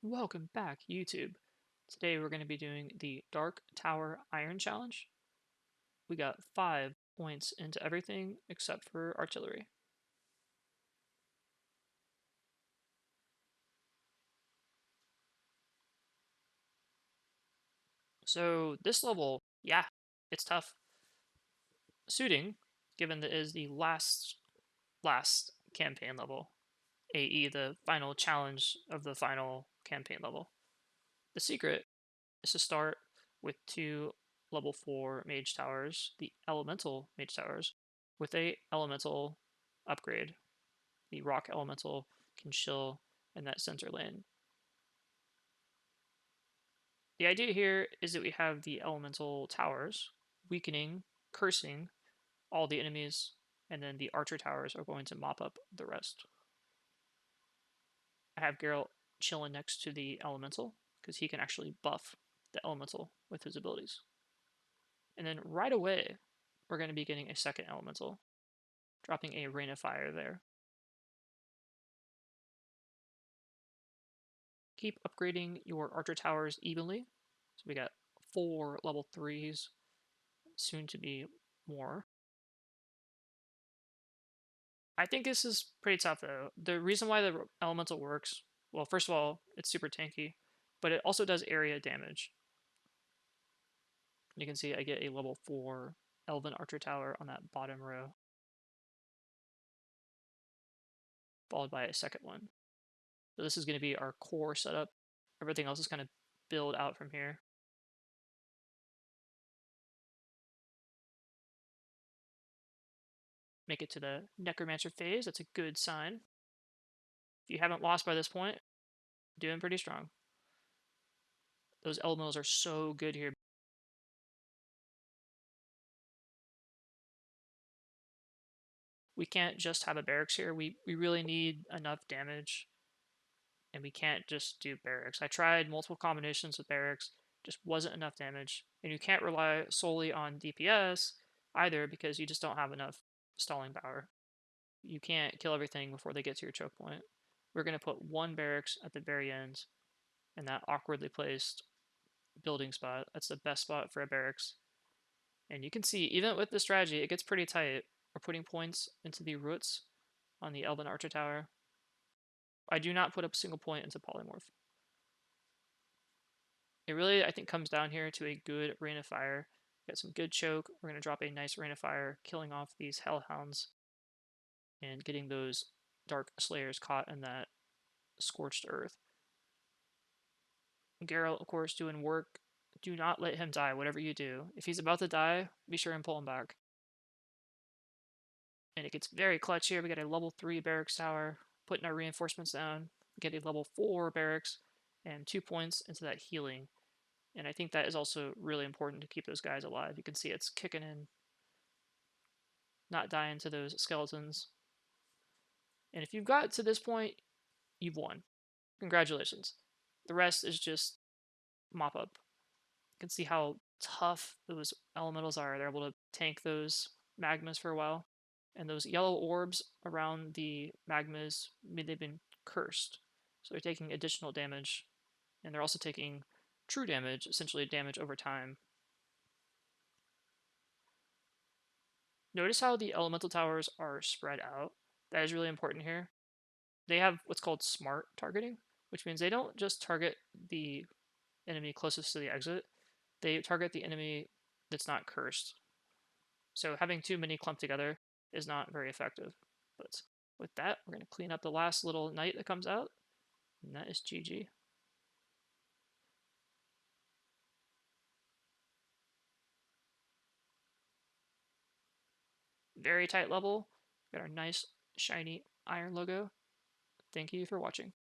Welcome back, YouTube. Today we're going to be doing the Dark Tower Iron Challenge. We got 5 points into everything except for artillery. So this level, yeah, it's tough. Suiting, given that it is the last campaign level, AE, the final challenge of the final campaign level. The secret is to start with 2 level 4 mage towers, the elemental mage towers, with a elemental upgrade. The rock elemental can chill in that center lane. The idea here is that we have the elemental towers weakening, cursing all the enemies, and then the archer towers are going to mop up the rest. I have Geralt chilling next to the elemental because he can actually buff the elemental with his abilities. And then right away, we're going to be getting a second elemental, dropping a rain of fire there. Keep upgrading your archer towers evenly. So we got 4 level 3s, soon to be more. I think this is pretty tough though. The reason why the elemental works, well, first of all, it's super tanky, but it also does area damage. You can see I get a level 4 Elven Archer Tower on that bottom row, followed by a second one. So this is going to be our core setup. Everything else is kind of build out from here. Make it to the Necromancer phase. That's a good sign. If you haven't lost by this point, doing pretty strong. Those elementals are so good here. We can't just have a barracks here. We really need enough damage, and we can't just do barracks. I tried multiple combinations with barracks, just wasn't enough damage. And you can't rely solely on DPS either because you just don't have enough stalling power. You can't kill everything before they get to your choke point. We're going to put 1 barracks at the very end in that awkwardly placed building spot. That's the best spot for a barracks. And you can see, even with this strategy, it gets pretty tight. We're putting points into the roots on the Elven Archer Tower. I do not put up a single point into Polymorph. It really, I think, comes down here to a good Rain of Fire. Got some good choke. We're going to drop a nice Rain of Fire, killing off these Hellhounds and getting those Dark Slayers caught in that scorched earth. Geralt, of course, doing work. Do not let him die, whatever you do. If he's about to die, be sure and pull him back. And it gets very clutch here. We got a level 3 barracks tower, putting our reinforcements down. We get a level 4 barracks and 2 points into that healing. And I think that is also really important to keep those guys alive. You can see it's kicking in, not dying to those skeletons. And if you've got to this point, you've won. Congratulations. The rest is just mop up. You can see how tough those elementals are. They're able to tank those magmas for a while. And those yellow orbs around the magmas, they've been cursed. So they're taking additional damage. And they're also taking true damage, essentially damage over time. Notice how the elemental towers are spread out. That is really important here. They have what's called smart targeting, which means they don't just target the enemy closest to the exit, they target the enemy that's not cursed. So having too many clumped together is not very effective. But with that, we're going to clean up the last little knight that comes out, and that is GG. Very tight level. Got our nice shiny iron logo. Thank you for watching.